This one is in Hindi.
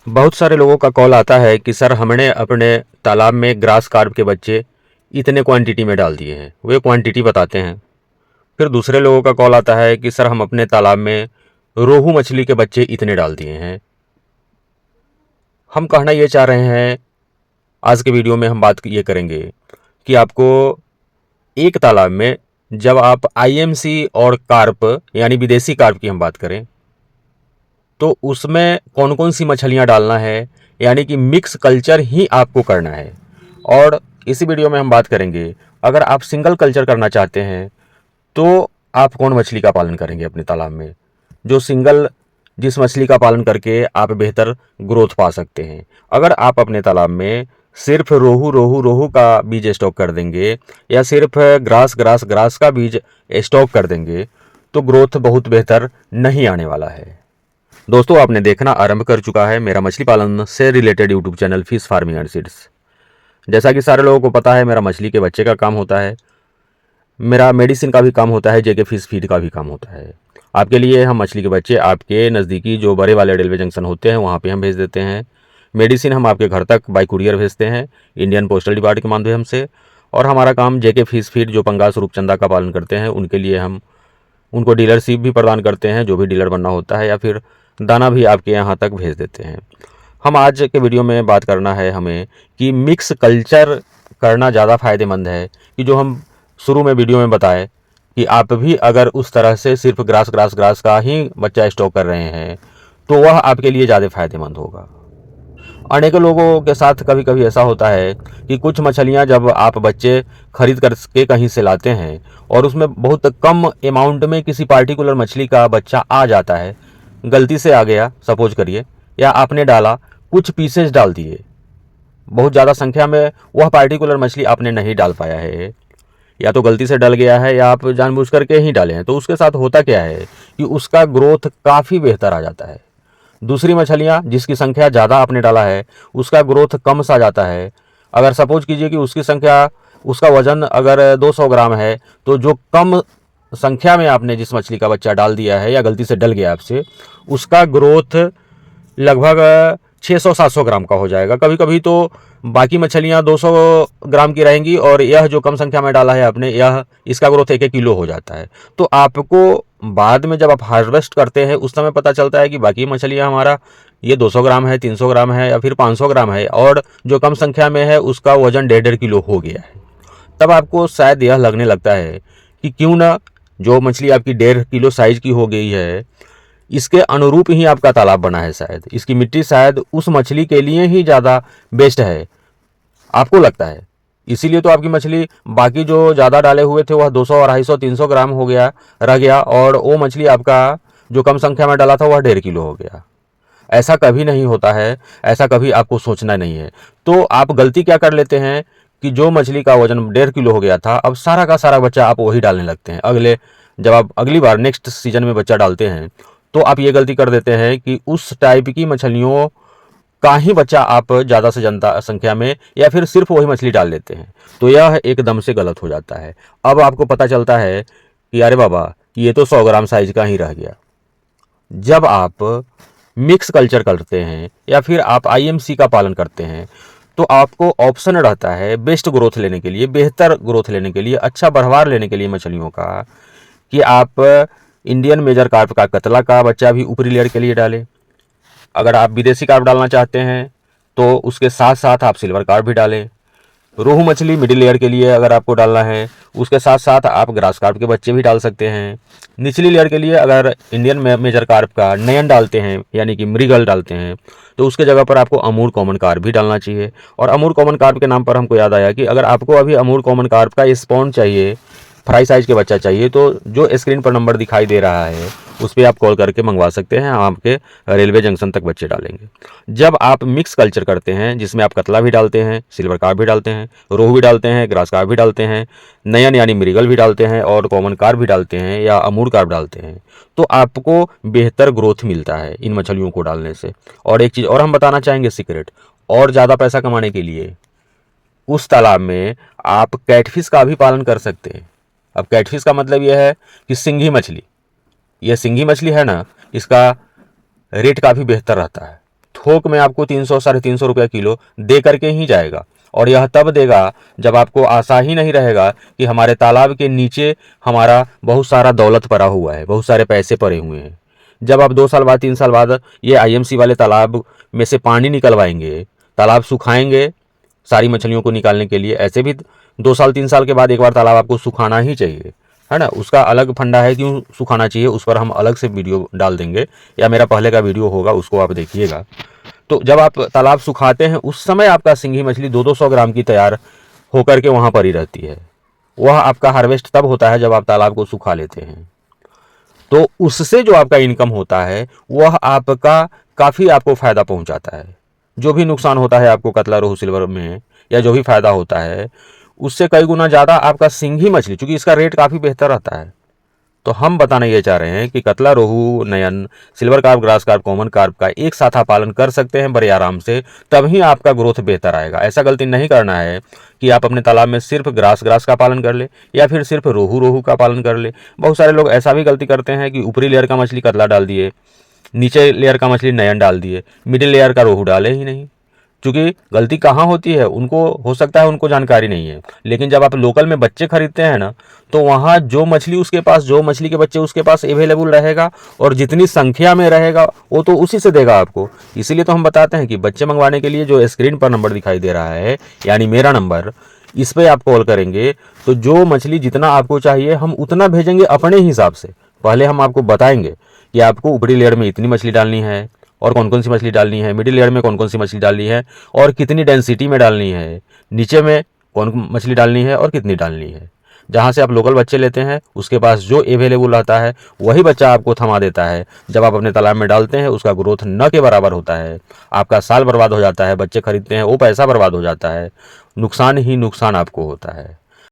बहुत सारे लोगों का कॉल आता है कि सर हमने अपने तालाब में ग्रास कार्प के बच्चे इतने क्वांटिटी में डाल दिए हैं, वे क्वांटिटी बताते हैं। फिर दूसरे लोगों का कॉल आता है कि सर हम अपने तालाब में रोहू मछली के बच्चे इतने डाल दिए हैं। हम कहना ये चाह रहे हैं, आज के वीडियो में हम बात ये करेंगे कि आपको एक तालाब में जब आप आईएमसी और कार्प यानी विदेशी कार्प की हम बात करें तो उसमें कौन कौन सी मछलियां डालना है, यानी कि मिक्स कल्चर ही आपको करना है। और इसी वीडियो में हम बात करेंगे, अगर आप सिंगल कल्चर करना चाहते हैं तो आप कौन मछली का पालन करेंगे अपने तालाब में, जो सिंगल जिस मछली का पालन करके आप बेहतर ग्रोथ पा सकते हैं। अगर आप अपने तालाब में सिर्फ रोहू रोहू रोहू का बीज स्टॉक कर देंगे या सिर्फ ग्रास ग्रास ग्रास का बीज स्टॉक कर देंगे तो ग्रोथ बहुत बेहतर नहीं आने वाला है। दोस्तों, आपने देखना आरंभ कर चुका है मेरा मछली पालन से related YouTube channel fish farming and seeds. जैसा कि सारे लोगों को पता है, मेरा मछली के बच्चे का काम होता है, मेरा मेडिसिन का भी काम होता है, जेके फिश फीड का भी काम होता है। आपके लिए हम मछली के बच्चे आपके नज़दीकी जो बड़े वाले रेलवे जंक्शन होते हैं वहाँ पे हम भेज देते हैं। मेडिसिन हम आपके घर तक बाई कुरियर भेजते हैं इंडियन पोस्टल डिपार्टमेंट के माध्यम से। और हमारा काम जेके फिश फीड जो पंगास रूपचंदा का पालन करते हैं उनके लिए हम उनको डीलरशिप भी प्रदान करते हैं, जो भी डीलर बनना होता है, या फिर दाना भी आपके यहाँ तक भेज देते हैं। हम आज के वीडियो में बात करना है हमें कि मिक्स कल्चर करना ज़्यादा फ़ायदेमंद है कि जो हम शुरू में वीडियो में बताए कि आप भी अगर उस तरह से सिर्फ ग्रास ग्रास ग्रास का ही बच्चा स्टॉक कर रहे हैं तो वह आपके लिए ज़्यादा फ़ायदेमंद होगा। अनेकों लोगों के साथ कभी कभी ऐसा होता है कि कुछ मछलियां जब आप बच्चे खरीद करके कहीं से लाते हैं और उसमें बहुत कम अमाउंट में किसी पार्टिकुलर मछली का बच्चा आ जाता है, गलती से आ गया सपोज करिए, या आपने डाला, कुछ पीसेस डाल दिए, बहुत ज़्यादा संख्या में वह पार्टिकुलर मछली आपने नहीं डाल पाया है, या तो गलती से डल गया है या आप जानबूझ करके ही डाले हैं, तो उसके साथ होता क्या है कि उसका ग्रोथ काफ़ी बेहतर आ जाता है। दूसरी मछलियाँ जिसकी संख्या ज़्यादा आपने डाला है उसका ग्रोथ कम सा जाता है। अगर सपोज कीजिए कि उसकी संख्या, उसका वजन अगर 200 ग्राम है तो जो कम संख्या में आपने जिस मछली का बच्चा डाल दिया है या गलती से डल गया आपसे, उसका ग्रोथ लगभग 600-700 ग्राम का हो जाएगा। कभी कभी तो बाकी मछलियाँ 200 ग्राम की रहेंगी और यह जो कम संख्या में डाला है आपने, यह इसका ग्रोथ 1-1 किलो हो जाता है। तो आपको बाद में जब आप हार्वेस्ट करते हैं उस समय पता चलता है कि बाकी मछलियाँ हमारा ये 200 ग्राम है, 300 ग्राम है या फिर 500 ग्राम है, और जो कम संख्या में है उसका वजन 1.5 किलो हो गया है। तब आपको शायद यह लगने लगता है कि क्यों ना जो मछली आपकी 1.5 किलो साइज की हो गई है, इसके अनुरूप ही आपका तालाब बना है, शायद इसकी मिट्टी शायद उस मछली के लिए ही ज़्यादा बेस्ट है, आपको लगता है। इसीलिए तो आपकी मछली बाकी जो ज़्यादा डाले हुए थे वह 200, 250, 300 ग्राम हो गया, रह गया, और वो मछली आपका जो कम संख्या में डाला था वह 1.5 किलो हो गया। ऐसा कभी नहीं होता है, ऐसा कभी आपको सोचना नहीं है। तो आप गलती क्या कर लेते हैं कि जो मछली का वजन 1.5 किलो हो गया था, अब सारा का सारा बच्चा आप वही डालने लगते हैं। जब आप अगली बार नेक्स्ट सीजन में बच्चा डालते हैं तो आप ये गलती कर देते हैं कि उस टाइप की मछलियों का ही बच्चा आप ज़्यादा से ज़्यादा संख्या में या फिर सिर्फ वही मछली डाल लेते हैं, तो यह एकदम से गलत हो जाता है। अब आपको पता चलता है कि अरे बाबा, ये तो 100 ग्राम साइज का ही रह गया। जब आप मिक्स कल्चर करते हैं या फिर आप आईएमसी का पालन करते हैं तो आपको ऑप्शन रहता है बेस्ट ग्रोथ लेने के लिए, बेहतर ग्रोथ लेने के लिए, अच्छा बढ़वार लेने के लिए मछलियों का, कि आप इंडियन मेजर कार्प का कतला का बच्चा भी ऊपरी लेयर के लिए डालें। अगर आप विदेशी कार्प डालना चाहते हैं तो उसके साथ साथ आप सिल्वर कार्प भी डालें। रोहू मछली मिडिल लेयर के लिए अगर आपको डालना है, उसके साथ साथ आप ग्रास कार्प के बच्चे भी डाल सकते हैं। निचली लेयर के लिए अगर इंडियन मेजर कार्प का नयन डालते हैं यानी कि मृगल डालते हैं तो उसके जगह पर आपको अमूर कॉमन कार्प भी डालना चाहिए। और अमूर कॉमन कार्प के नाम पर हमको याद आया कि अगर आपको अभी अमूर कॉमन कार्प का स्पॉन चाहिए, फ्राई साइज के बच्चा चाहिए, तो जो स्क्रीन पर नंबर दिखाई दे रहा है उस पर आप कॉल करके मंगवा सकते हैं, हम आपके रेलवे जंक्शन तक बच्चे डालेंगे। जब आप मिक्स कल्चर करते हैं जिसमें आप कतला भी डालते हैं, सिल्वर कार्प भी डालते हैं, रोहू भी डालते हैं, ग्रास कार्प भी डालते हैं, नयन यानी मृगल भी डालते हैं और कॉमन कार्प भी डालते हैं या अमूर कार्प डालते हैं, तो आपको बेहतर ग्रोथ मिलता है इन मछलियों को डालने से। और एक चीज़ और हम बताना चाहेंगे सीक्रेट, और ज़्यादा पैसा कमाने के लिए उस तालाब में आप कैटफिश का भी पालन कर सकते हैं। अब कैटफिश का मतलब यह है कि सिंघी मछली, यह सिंघी मछली है ना, इसका रेट काफ़ी बेहतर रहता है, थोक में आपको 300 साढ़े 300 रुपया किलो दे करके ही जाएगा। और यह तब देगा जब आपको आशा ही नहीं रहेगा कि हमारे तालाब के नीचे हमारा बहुत सारा दौलत पड़ा हुआ है, बहुत सारे पैसे पड़े हुए हैं। जब आप 2 साल बाद 3 साल बाद ये आईएमसी वाले तालाब में से पानी निकलवाएंगे, तालाब सुखाएंगे सारी मछलियों को निकालने के लिए, ऐसे भी 2 साल 3 साल के बाद एक बार तालाब आपको सुखाना ही चाहिए, है ना। उसका अलग फंडा है क्यों सुखाना चाहिए, उस पर हम अलग से वीडियो डाल देंगे, या मेरा पहले का वीडियो होगा उसको आप देखिएगा। तो जब आप तालाब सुखाते हैं उस समय आपका सिंघी मछली 200-200 ग्राम की तैयार होकर के वहाँ पर ही रहती है। वह आपका हार्वेस्ट तब होता है जब आप तालाब को सुखा लेते हैं। तो उससे जो आपका इनकम होता है वह आपका काफ़ी आपको फ़ायदा पहुंचाता है। जो भी नुकसान होता है आपको कतला रोहू सिल्वर में, या जो भी फ़ायदा होता है उससे कई गुना ज़्यादा आपका सिंघी मछली, चूँकि इसका रेट काफ़ी बेहतर रहता है। तो हम बताना ये चाह रहे हैं कि कतला रोहू, नयन, silver carp, grass carp, common carp का एक साथ आप पालन कर सकते हैं बड़े आराम से, तभी आपका ग्रोथ बेहतर आएगा। ऐसा गलती नहीं करना है कि आप अपने तालाब में सिर्फ ग्रास का पालन कर ले, या फिर सिर्फ रोहू का पालन कर ले। बहुत सारे लोग ऐसा भी गलती करते हैं कि ऊपरी लेयर का मछली कतला डाल दिए, नीचे लेयर का मछली नयन डाल दिए, मिडिल लेयर का रोहू डाले ही नहीं। क्योंकि गलती कहाँ होती है, उनको हो सकता है उनको जानकारी नहीं है। लेकिन जब आप लोकल में बच्चे खरीदते हैं ना, तो वहाँ जो मछली उसके पास, जो मछली के बच्चे उसके पास अवेलेबल रहेगा और जितनी संख्या में रहेगा वो तो उसी से देगा आपको। इसीलिए तो हम बताते हैं कि बच्चे मंगवाने के लिए जो स्क्रीन पर नंबर दिखाई दे रहा है, यानी मेरा नंबर, इस पर आप कॉल करेंगे तो जो मछली जितना आपको चाहिए हम उतना भेजेंगे अपने हिसाब से। पहले हम आपको बताएंगे कि आपको ऊपरी लेयर में इतनी मछली डालनी है और कौन कौन सी मछली डालनी है, मिडिल लेयर में कौन कौन सी मछली डालनी है और कितनी डेंसिटी में डालनी है, नीचे में कौन मछली डालनी है और कितनी डालनी है। जहाँ से आप लोकल बच्चे लेते हैं उसके पास जो अवेलेबल रहता है वही बच्चा आपको थमा देता है। जब आप अपने तालाब में डालते हैं उसका ग्रोथ न के बराबर होता है, आपका साल बर्बाद हो जाता है, बच्चे खरीदते हैं वो पैसा बर्बाद हो जाता है, नुकसान ही नुकसान आपको होता है।